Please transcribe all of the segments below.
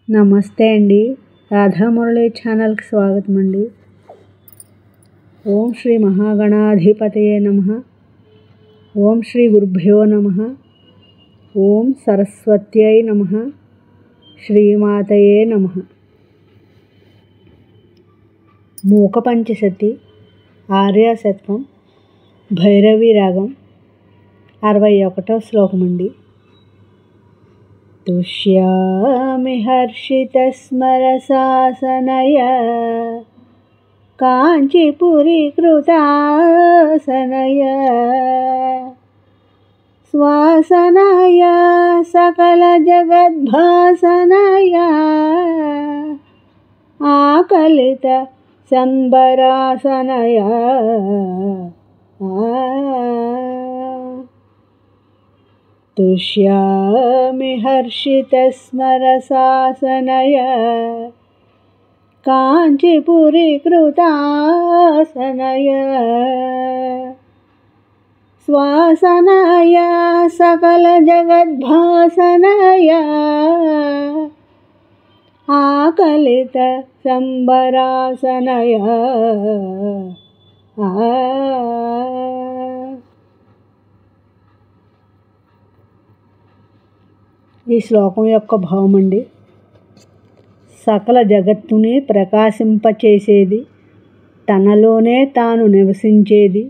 నమస్తే అండి. రాధామురళి ఛానల్కి స్వాగతం అండి. ఓం శ్రీ మహాగణాధిపతయే నమః. ఓం శ్రీ గురుభ్యో నమః. ఓం సరస్వత్యై నమః. శ్రీమాతయే నమః. మూక పంచశతి ఆర్యాశతకం భైరవీ రాగం 61వ శ్లోకం అండి. तुष्यामि हर्षितस्मरसासनय काञ्चीपुरीकृतासनय स्वासनय सकलजगद्भासनय आकलित संबरासनय तुष्यामि हर्षितस्मरसासनय काञ्चीपुरीकृतासनय स्वासनय सकलजगद्भासनय आकलित संबरासनय ఈ శ్లోకం యొక్క భావం అండి. సకల జగత్తుని ప్రకాశింపచేసేది, తనలోనే తాను నివసించేది,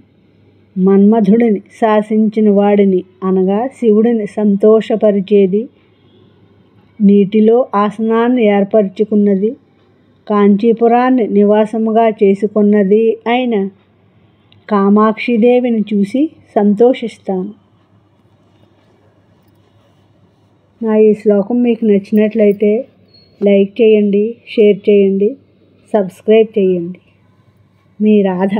మన్మధుడిని శాసించిన వాడిని అనగా శివుడిని సంతోషపరిచేది, నీటిలో ఆసనాన్ని ఏర్పరచుకున్నది, కాంచీపురాన్ని నివాసముగా చేసుకున్నది అయిన కామాక్షిదేవిని చూసి సంతోషిస్తాను. నా ఈ శ్లోకం మీకు నచ్చినట్లయితే లైక్ చేయండి, షేర్ చేయండి, సబ్స్క్రైబ్ చేయండి. మీ రాధ.